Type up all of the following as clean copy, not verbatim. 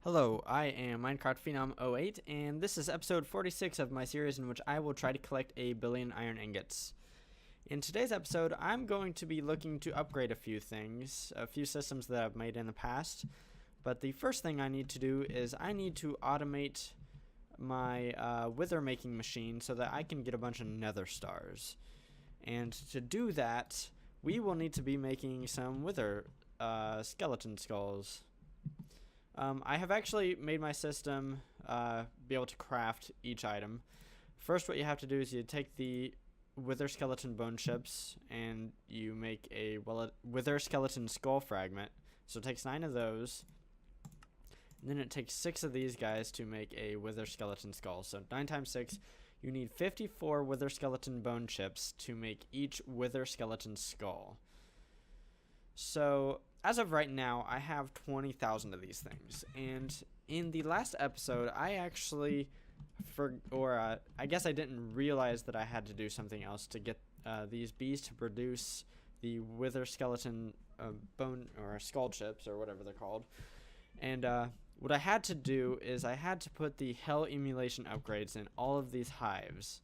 Hello, I am Minecraft Phenom 08, and this is episode 46 of my series in which I will try to collect a billion iron ingots. In today's episode, I'm going to be looking to upgrade a few things, a few systems that I've made in the past, but the first thing I need to do is I need to automate my wither making machine so that I can get a bunch of nether stars. And to do that, we will need to be making some wither skeleton skulls. I have actually made my system be able to craft each item. First, what you have to do is you take the wither skeleton bone chips and you make a wither skeleton skull fragment. So it takes 9 of those. And then it takes 6 of these guys to make a wither skeleton skull. So 9 times 6, you need 54 wither skeleton bone chips to make each wither skeleton skull. So as of right now, I have 20,000 of these things, and in the last episode, I actually, I guess I didn't realize that I had to do something else to get these bees to produce the wither skeleton bone or skull chips or whatever they're called. And what I had to do is I had to put the hell emulation upgrades in all of these hives,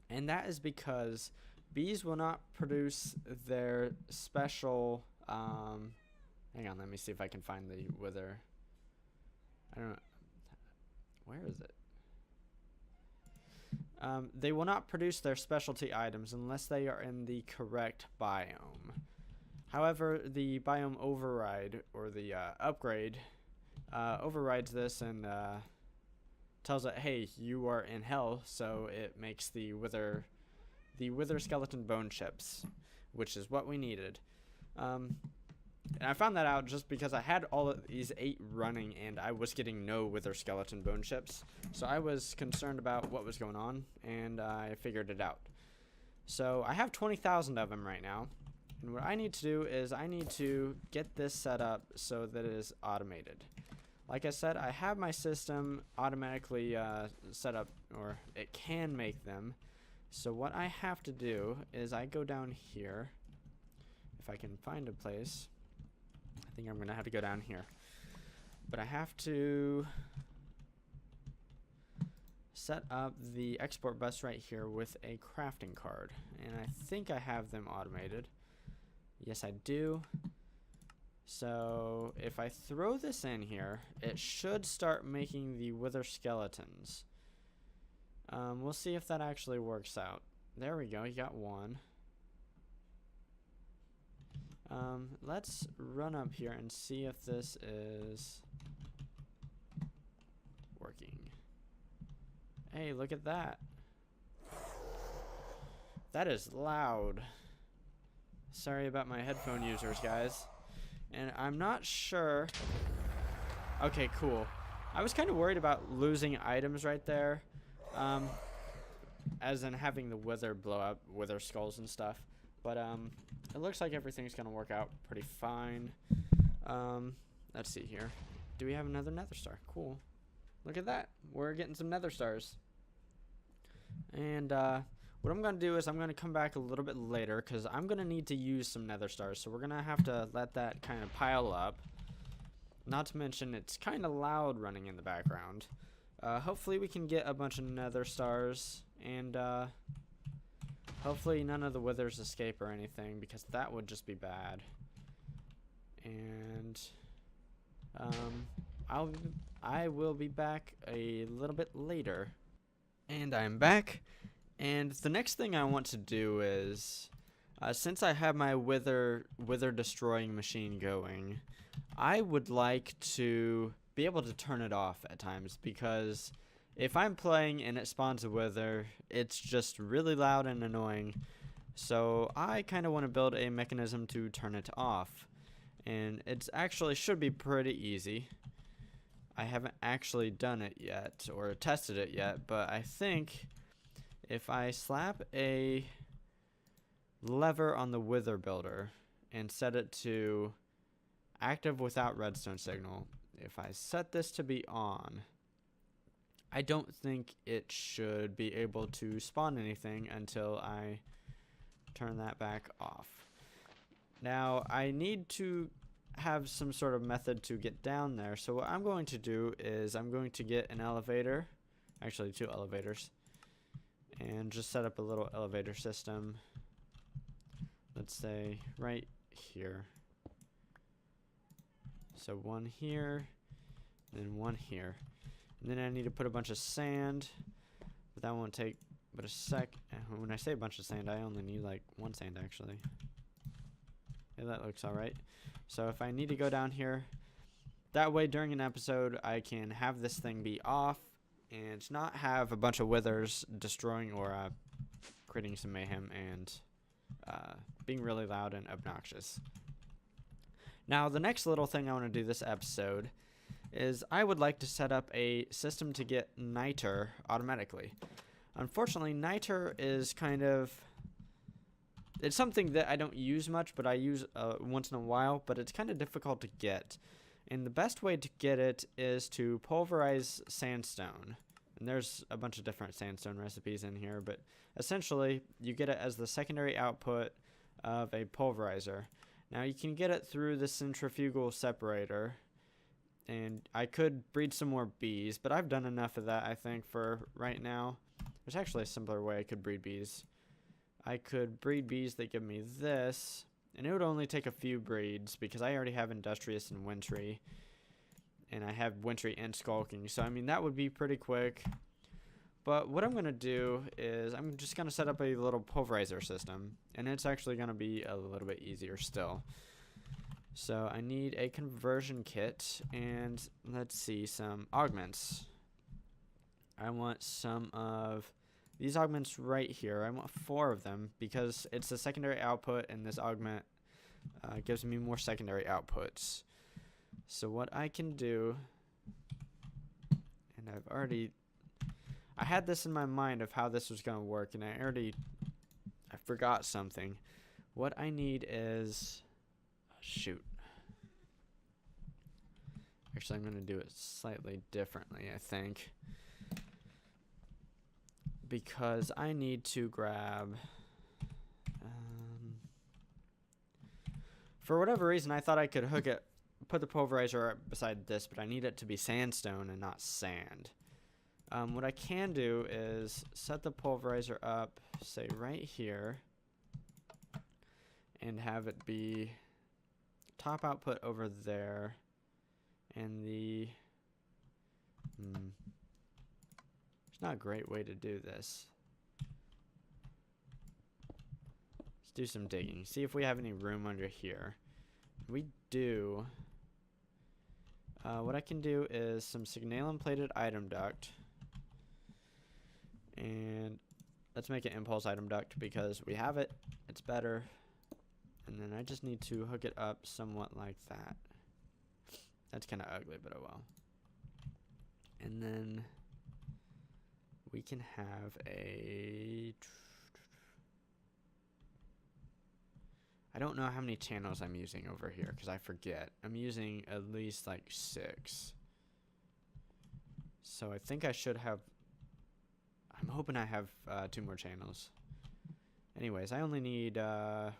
and that is because bees will not produce their special hang on, let me see if I can find the wither. I don't know. Where is it? They will not produce their specialty items unless they are in the correct biome. However, the biome override, or the upgrade, overrides this and tells it, hey, you are in hell, so it makes the wither skeleton bone chips, which is what we needed. And I found that out just because I had all of these 8 running and I was getting no wither skeleton bone chips. So I was concerned about what was going on, and I figured it out. So I have 20,000 of them right now. And what I need to do is I need to get this set up so that it is automated. Like I said, I have my system automatically set up, or it can make them. So what I have to do is I go down here. If I can find a place, I think I'm going to have to go down here. But I have to set up the export bus right here with a crafting card. And I think I have them automated. Yes, I do. So if I throw this in here, it should start making the wither skeletons. We'll see if that actually works out. There we go, you got one. Let's run up here and see if this is working. Hey, look at that. That is loud. Sorry about my headphone users, guys. And I'm not sure. Okay, cool. I was kind of worried about losing items right there. As in having the wither blow up wither skulls and stuff. But it looks like everything's gonna work out pretty fine. Let's see here. Do we have another nether star? Cool. Look at that. We're getting some nether stars. And what I'm gonna do is I'm gonna come back a little bit later because I'm gonna need to use some nether stars. So we're gonna have to let that kind of pile up. Not to mention it's kind of loud running in the background. Hopefully we can get a bunch of nether stars, and hopefully none of the withers escape or anything, because that would just be bad. And I will be back a little bit later. And I'm back, and the next thing I want to do is, since I have my wither destroying machine going, I would like to be able to turn it off at times, because if I'm playing and it spawns a wither, it's just really loud and annoying. So I kind of want to build a mechanism to turn it off, and it's actually should be pretty easy. I haven't actually done it yet or tested it yet, but I think if I slap a lever on the wither builder and set it to active without redstone signal, if I set this to be on, I don't think it should be able to spawn anything until I turn that back off. Now I need to have some sort of method to get down there. So what I'm going to do is I'm going to get an elevator, actually 2 elevators, and just set up a little elevator system. Let's say right here. So 1 here, then 1 here. And then I need to put a bunch of sand, but that won't take but a sec. When I say a bunch of sand, I only need like 1 sand actually. Yeah, that looks alright. So if I need to go down here, that way during an episode I can have this thing be off and not have a bunch of withers destroying or creating some mayhem and being really loud and obnoxious. Now the next little thing I want to do this episode is I would like to set up a system to get Niter automatically. Unfortunately, Niter is kind of... It's something that I don't use much, but I use once in a while, but it's kind of difficult to get. And the best way to get it is to pulverize sandstone. And there's a bunch of different sandstone recipes in here, but essentially you get it as the secondary output of a pulverizer. Now you can get it through the centrifugal separator, and I could breed some more bees, but I've done enough of that, I think, for right now. There's actually a simpler way I could breed bees. I could breed bees that give me this, and it would only take a few breeds because I already have Industrious and Wintry, and I have Wintry and Skulking, so I mean that would be pretty quick. But what I'm going to do is I'm just going to set up a little pulverizer system, and it's actually going to be a little bit easier still. So I need a conversion kit, and let's see, some augments. I want some of these augments right here. I want 4 of them because it's a secondary output, and this augment gives me more secondary outputs. So what I can do, and I had this in my mind of how this was going to work, and I forgot something. What I need is, shoot. Actually, I'm going to do it slightly differently, I think. Because I need to grab, for whatever reason, I thought I could put the pulverizer beside this, but I need it to be sandstone and not sand. What I can do is set the pulverizer up, say right here, and have it be top output over there, and the it's not a great way to do this. Let's do some digging, see if we have any room under here. We do. What I can do is some signalum plated item duct. And let's make an impulse item duct because we have it. It's better. And then I just need to hook it up somewhat like that. That's kind of ugly, but oh well. And then we can have a... I don't know how many channels I'm using over here because I forget. I'm using at least like 6. So I think I should have... I'm hoping I have 2 more channels. Anyways, I only need 1,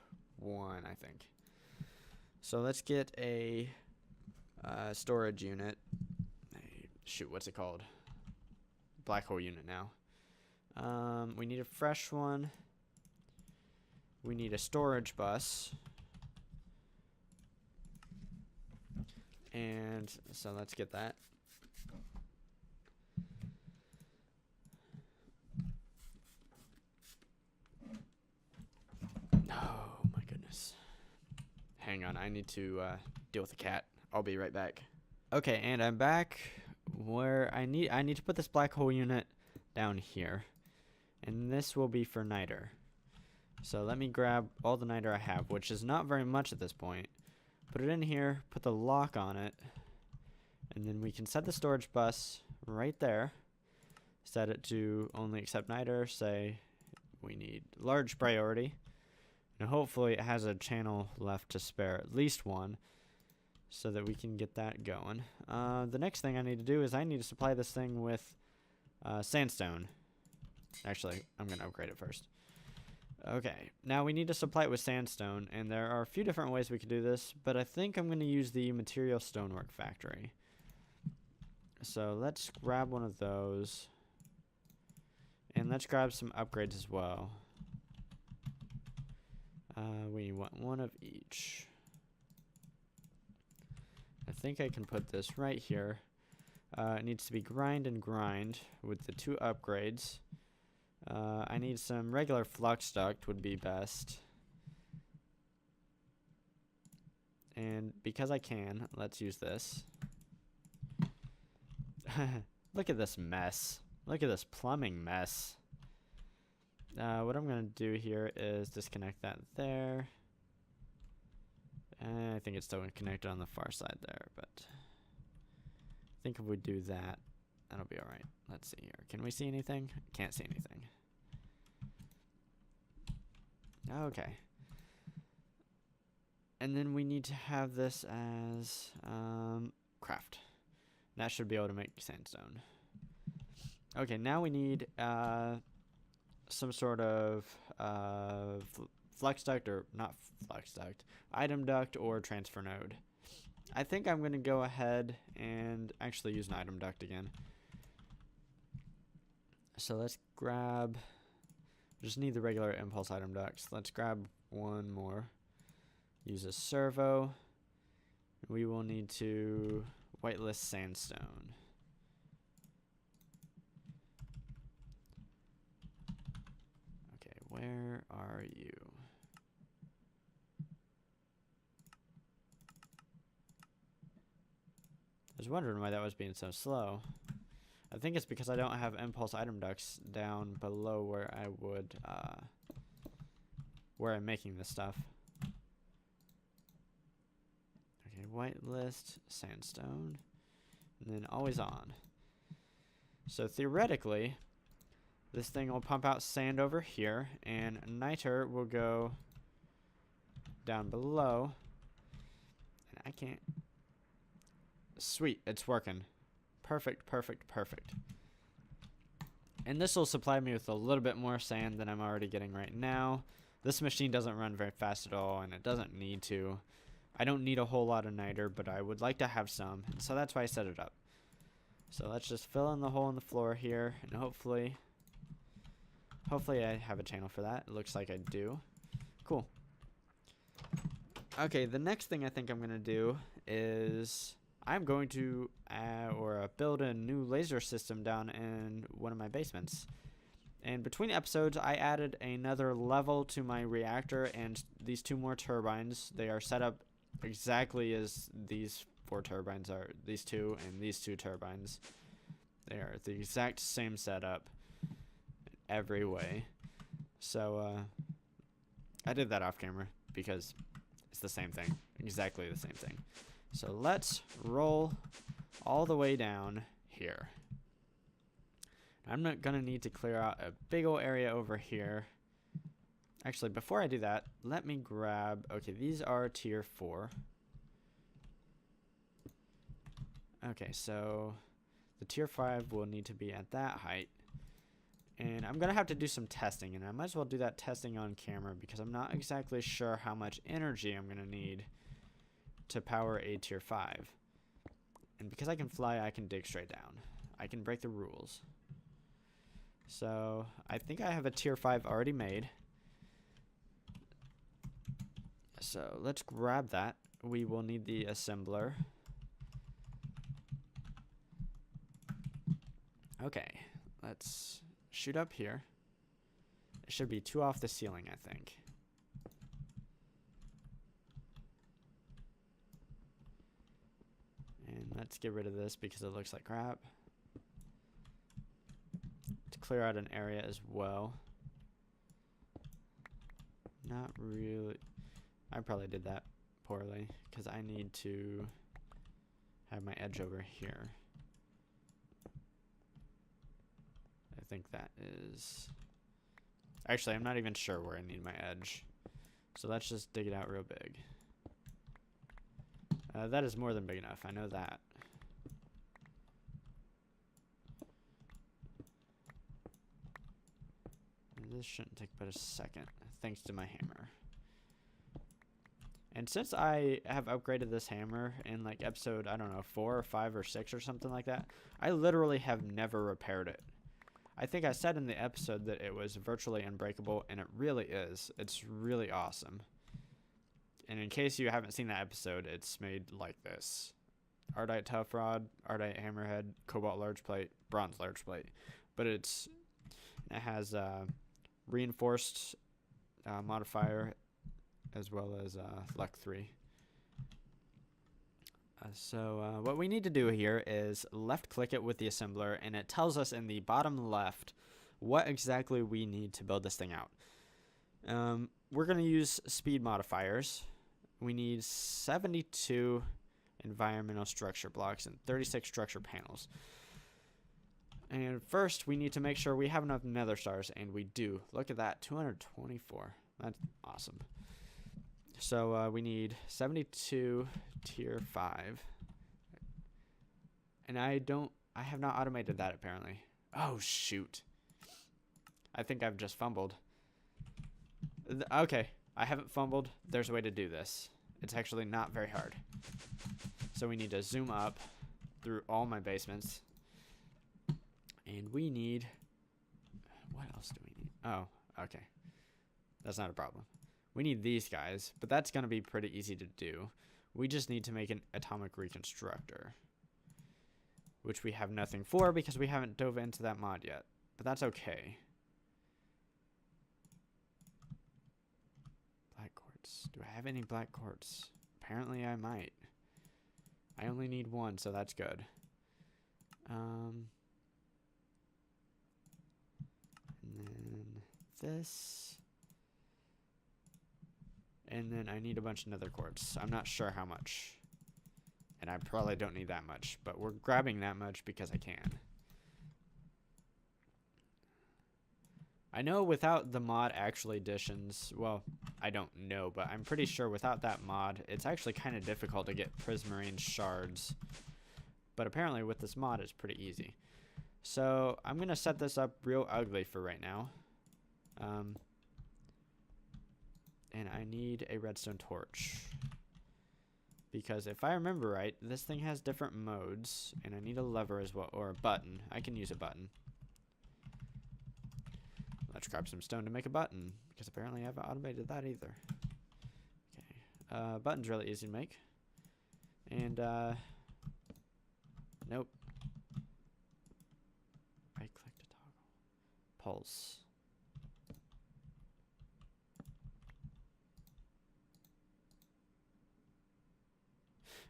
I think. So let's get a storage unit. Shoot, what's it called? Black hole unit now. We need a fresh one. We need a storage bus. And so let's get that. Oh my goodness. Hang on, I need to deal with the cat. I'll be right back. Okay, and I'm back where I need to put this black hole unit down here. And this will be for Niter. So let me grab all the Niter I have, which is not very much at this point. Put it in here, put the lock on it, and then we can set the storage bus right there. Set it to only accept Niter, say we need large priority. And hopefully it has a channel left to spare, at least one, so that we can get that going. The next thing I need to do is I need to supply this thing with sandstone. Actually, I'm going to upgrade it first. Okay, now we need to supply it with sandstone, and there are a few different ways we could do this, but I think I'm going to use the material stonework factory. So let's grab one of those, and let's grab some upgrades as well. We want one of each. I think I can put this right here. It needs to be grind and grind with the 2 upgrades. I need some regular flux duct would be best. And because I can, let's use this. Look at this mess. Look at this plumbing mess. What I'm going to do here is disconnect that there. I think it's still connected on the far side there, but I think if we do that, that'll be alright. Let's see here. Can we see anything? Can't see anything. Okay. And then we need to have this as craft. That should be able to make sandstone. Okay, now we need some sort of flux duct, or not flux duct, item duct or transfer node. I think I'm going to go ahead and actually use an item duct again. So let's grab, just need the regular impulse item ducts. Let's grab one more. Use a servo. We will need to whitelist sandstone. Okay, where are you? I was wondering why that was being so slow. I think it's because I don't have impulse item ducts down below where I would, where I'm making this stuff. Okay, whitelist, sandstone, and then always on. So theoretically, this thing will pump out sand over here, and niter will go down below. And I can't. Sweet, it's working. Perfect, perfect, perfect. And this will supply me with a little bit more sand than I'm already getting right now. This machine doesn't run very fast at all, and it doesn't need to. I don't need a whole lot of niter, but I would like to have some, and so that's why I set it up. So let's just fill in the hole in the floor here, and hopefully I have a channel for that. It looks like I do. Cool. Okay, the next thing I think I'm going to do is I'm going to build a new laser system down in one of my basements. And between episodes, I added another level to my reactor and these 2 more turbines. They are set up exactly as these 4 turbines are. These 2 and these 2 turbines. They are the exact same setup in every way. So I did that off camera because it's the same thing. Exactly the same thing. So let's roll all the way down here. I'm not going to need to clear out a big old area over here. Actually, before I do that, let me grab... Okay, these are tier 4. Okay, so the tier 5 will need to be at that height. And I'm going to have to do some testing, and I might as well do that testing on camera because I'm not exactly sure how much energy I'm going to need to power a tier 5. And because I can fly, I can dig straight down. I can break the rules. So I think I have a tier 5 already made. So let's grab that. We will need the assembler. Okay, let's shoot up here. It should be 2 off the ceiling, I think. And let's get rid of this because it looks like crap. To clear out an area as well. Not really. I probably did that poorly because I need to have my edge over here. I think that is... Actually, I'm not even sure where I need my edge. So let's just dig it out real big. That is more than big enough. I know that. This shouldn't take but a second, I thanks to my hammer. And since I have upgraded this hammer in like episode, I don't know, 4 or 5 or 6 or something like that, I literally have never repaired it. I think I said in the episode that it was virtually unbreakable, and it really is. It's really awesome. And in case you haven't seen that episode, it's made like this. Ardite tough rod, Ardite hammerhead, cobalt large plate, bronze large plate. But it has reinforced modifier as well as luck 3. So what we need to do here is left click it with the assembler, and it tells us in the bottom left what exactly we need to build this thing out. We're going to use speed modifiers. We need 72 environmental structure blocks and 36 structure panels. And first we need to make sure we have enough nether stars, and we do. Look at that, 224. That's awesome. So we need 72 tier 5. And I have not automated that apparently. Oh shoot. I think I've just fumbled. Okay, I haven't fumbled. There's a way to do this. It's actually not very hard. So we need to zoom up through all my basements. And we need, what else do we need? Oh, okay. That's not a problem. We need these guys, but that's going to be pretty easy to do. We just need to make an atomic reconstructor, which we have nothing for because we haven't dove into that mod yet, but that's okay. Black quartz. Do I have any black quartz? Apparently I might. I only need 1, so that's good. And then this. And then I need a bunch of nether quartz. I'm not sure how much. And I probably don't need that much, but we're grabbing that much because I can. I know without the mod actually additions, well, I don't know, but I'm pretty sure without that mod, it's actually kind of difficult to get prismarine shards. But apparently with this mod, it's pretty easy. So I'm going to set this up real ugly for right now. And I need a redstone torch. Because if I remember right, this thing has different modes, and I need a lever as well, or a button. I can use a button. Let's grab some stone to make a button, because apparently I haven't automated that either. Okay, button's really easy to make. And, nope. Right click to toggle. Pulse.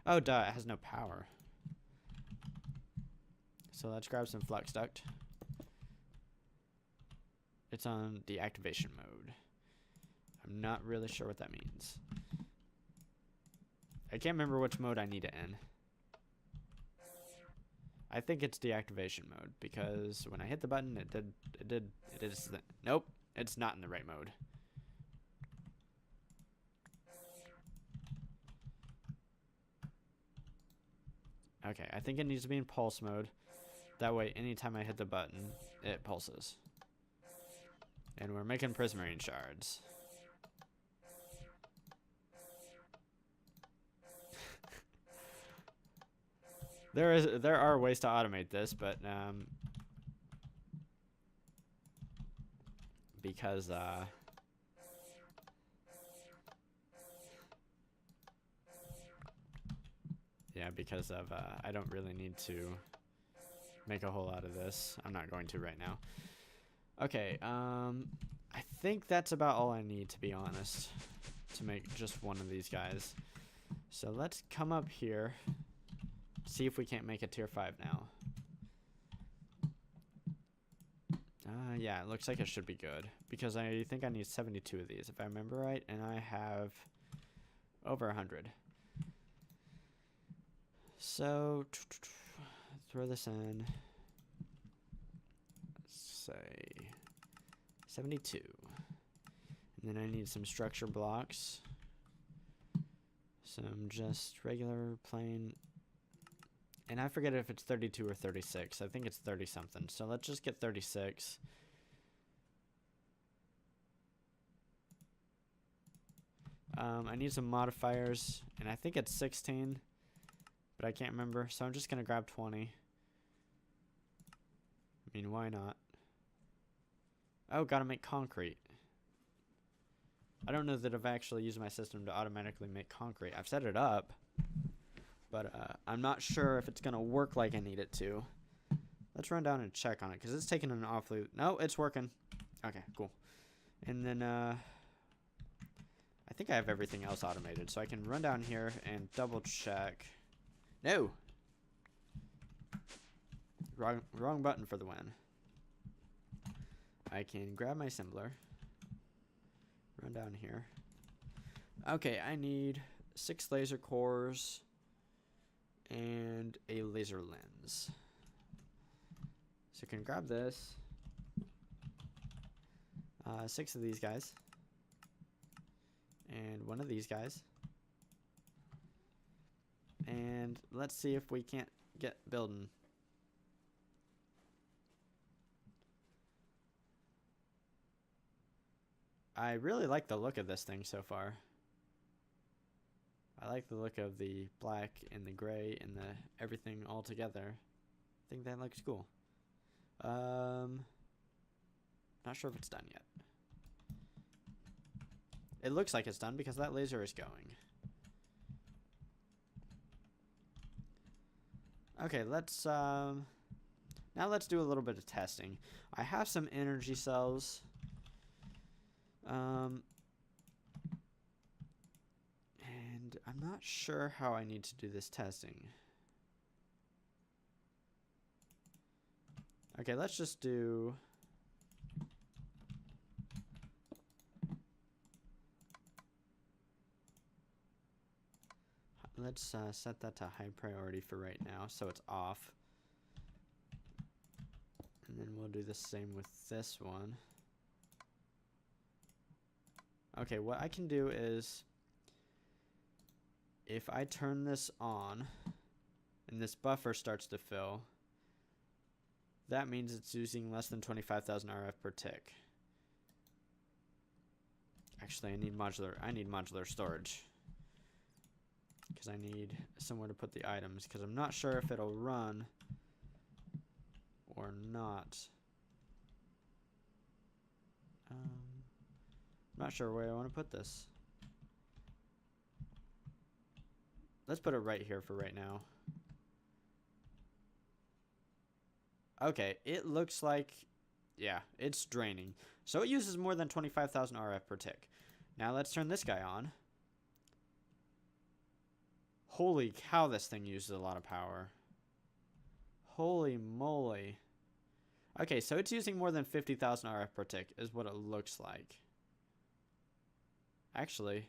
Oh, duh, it has no power. So let's grab some flux duct. It's on deactivation mode. I'm not really sure what that means. I can't remember which mode I need it in. I think it's deactivation mode because when I hit the button, it is, nope, it's not in the right mode. Okay, I think it needs to be in pulse mode. That way, anytime I hit the button, it pulses. And we're making prismarine shards. There are ways to automate this, but because yeah, because of I don't really need to make a whole lot of this. I'm not going to right now. Okay, I think that's about all I need, to be honest, to make just one of these guys. So let's come up here, see if we can't make a tier 5 now. Yeah, it looks like it should be good, because I think I need 72 of these, if I remember right, and I have over 100. So, throw this in. Let's say 72. And then I need some structure blocks. Some just regular plain. And I forget if it's 32 or 36. I think it's 30 something. So let's just get 36. I need some modifiers, and I think it's 16, but I can't remember, so I'm just going to grab 20. I mean, why not? Oh, gotta make concrete. I don't know that I've actually used my system to automatically make concrete. I've set it up, but I'm not sure if it's going to work like I need it to. Let's run down and check on it, because it's taking an awfully... No, it's working. Okay, cool. And then, I think I have everything else automated, so I can run down here and double check. No! Wrong button for the win. I can grab my assembler. Run down here. Okay, I need 6 laser cores and a laser lens. So I can grab this. 6 of these guys. And 1 of these guys. And let's see if we can't get building. I really like the look of this thing so far. I like the look of the black and the gray and the everything all together. I think that looks cool. Not sure if it's done yet. It looks like it's done because that laser is going. Okay, let's now let's do a little bit of testing. I have some energy cells. And I'm not sure how I need to do this testing. Okay, let's just do... Let's set that to high priority for right now, so it's off. And then we'll do the same with this one. Okay, what I can do is, if I turn this on, and this buffer starts to fill, that means it's using less than 25,000 RF per tick. Actually, I need modular storage. Because I need somewhere to put the items, because I'm not sure if it'll run or not. I'm not sure where I want to put this. Let's put it right here for right now. Okay, it looks like, yeah, it's draining. So it uses more than 25,000 RF per tick. Now let's turn this guy on. Holy cow, this thing uses a lot of power. Holy moly. Okay, so it's using more than 50,000 RF per tick is what it looks like. Actually,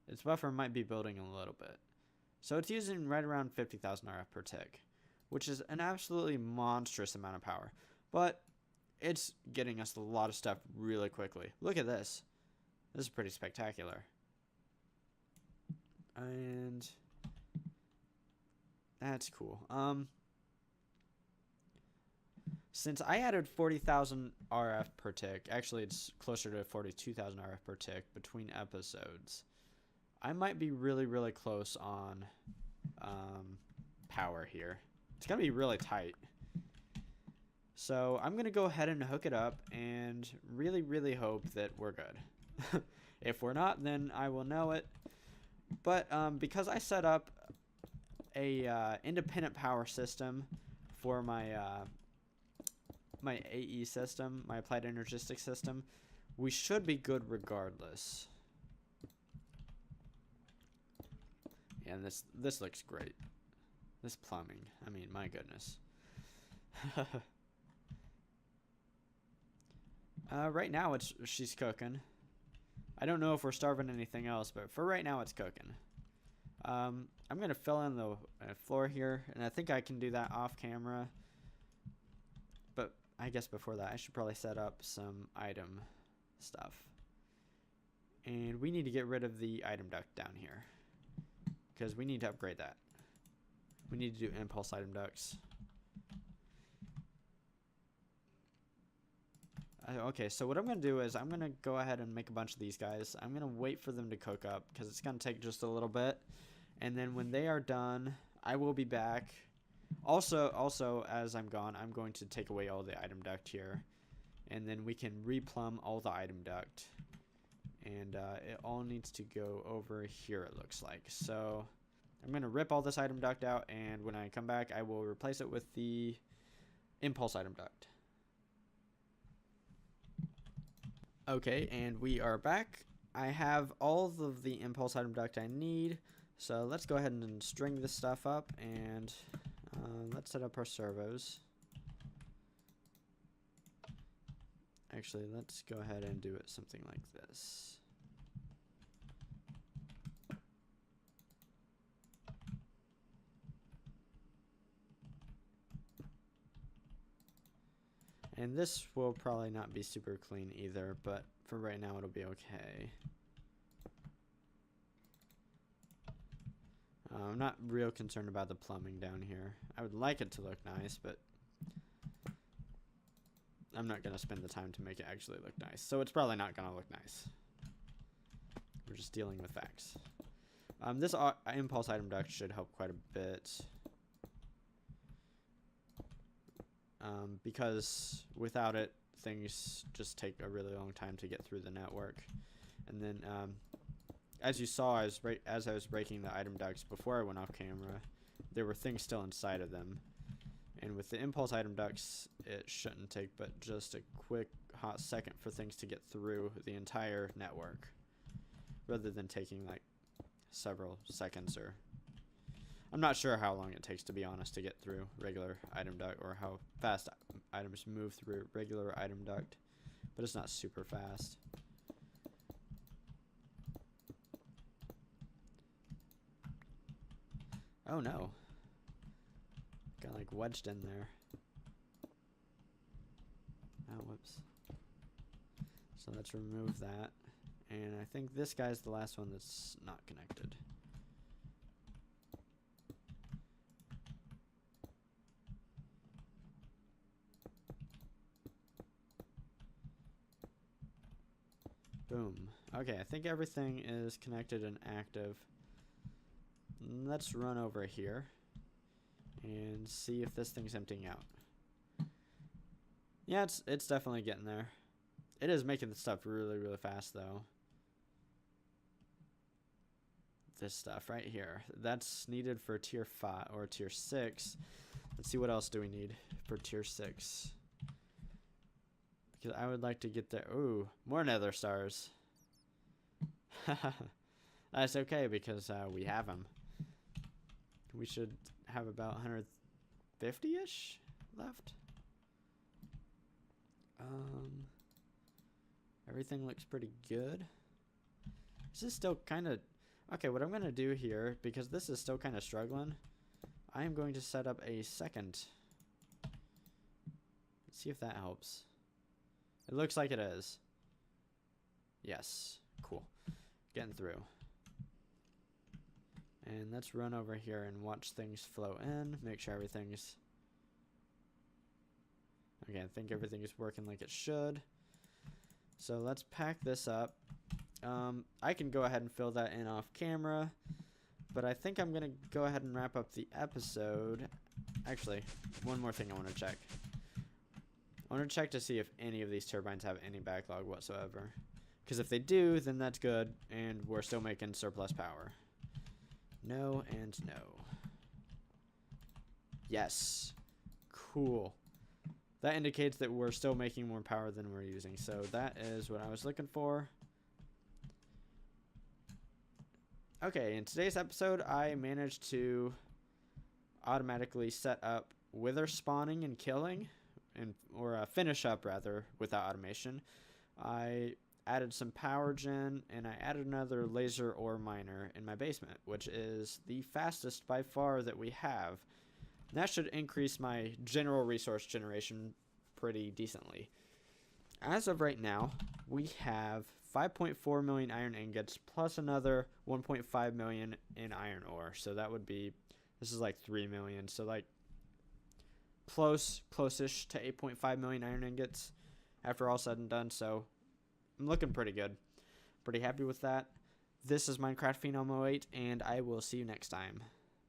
its buffer might be building a little bit. So it's using right around 50,000 RF per tick, which is an absolutely monstrous amount of power. But it's getting us a lot of stuff really quickly. Look at this. This is pretty spectacular. And that's cool. Since I added 40,000 RF per tick, actually it's closer to 42,000 RF per tick between episodes, I might be really, really close on power here. It's going to be really tight. So I'm going to go ahead and hook it up and really, really hope that we're good. If we're not, then I will know it. But because I set up a independent power system for my my AE system, my applied energistic system, we should be good regardless. Yeah, and this looks great. This plumbing, I mean, my goodness. Right now she's cooking. I don't know if we're starving anything else, but for right now it's cooking. I'm gonna fill in the floor here, and I think I can do that off camera. But I guess before that, I should probably set up some item stuff. And we need to get rid of the item duct down here, because we need to upgrade that. We need to do impulse item ducts. Okay, so what I'm going to do is I'm going to go ahead and make a bunch of these guys. I'm going to wait for them to cook up because it's going to take just a little bit. And then when they are done, I will be back. Also, as I'm gone, I'm going to take away all the item duct here. And then we can replumb all the item duct. And it all needs to go over here, it looks like. So I'm going to rip all this item duct out, and when I come back, I will replace it with the impulse item duct. Okay, and we are back. I have all of the impulse item duct I need, so let's go ahead and string this stuff up, and let's set up our servos. Actually, let's go ahead and do it something like this. And this will probably not be super clean either, but for right now it'll be okay. I'm not real concerned about the plumbing down here. I would like it to look nice, but I'm not going to spend the time to make it actually look nice. So it's probably not going to look nice. We're just dealing with facts. This impulse item duct should help quite a bit. Because without it, things just take a really long time to get through the network. And then, as you saw, as I was breaking the item ducts before I went off camera, there were things still inside of them. And with the impulse item ducts, it shouldn't take but just a quick hot second for things to get through the entire network, rather than taking like several seconds, or I'm not sure how long it takes, to be honest, to get through regular item duct, or how fast items move through regular item duct, but it's not super fast. Oh no. Got like wedged in there. Oh, whoops. So let's remove that. And I think this guy's the last one that's not connected. Boom. Okay, I think everything is connected and active. Let's run over here and see if this thing's emptying out. Yeah, it's definitely getting there. It is making the stuff really, really fast, though. This stuff right here. That's needed for tier 5 or tier 6. Let's see, what else do we need for tier 6? Because I would like to get there. Ooh, more nether stars. That's okay, because we have them. We should have about 150-ish left. Everything looks pretty good. This is still kind of... Okay, what I'm going to do here, because this is still kind of struggling, I am going to set up a second. Let's see if that helps. It looks like it is. Yes. Cool. Getting through. And let's run over here and watch things flow in. Make sure everything's... Okay, I think everything is working like it should. So let's pack this up. I can go ahead and fill that in off camera, but I think I'm going to go ahead and wrap up the episode. Actually, one more thing I want to check. I want to check to see if any of these turbines have any backlog whatsoever. Because if they do, then that's good, and we're still making surplus power. No and no. Yes. Cool. That indicates that we're still making more power than we're using. So that is what I was looking for. Okay, in today's episode, I managed to automatically set up wither spawning and killing, or finish up rather, without automation. I added some power gen, and I added another laser ore miner in my basement, which is the fastest by far that we have. And that should increase my general resource generation pretty decently. As of right now, we have 5.4 million iron ingots plus another 1.5 million in iron ore. So that would be, this is like 3 million. So like close-ish to 8.5 million iron ingots. after all said and done, so I'm looking pretty good. Pretty happy with that. This is Minecraft Phenom 08, and I will see you next time.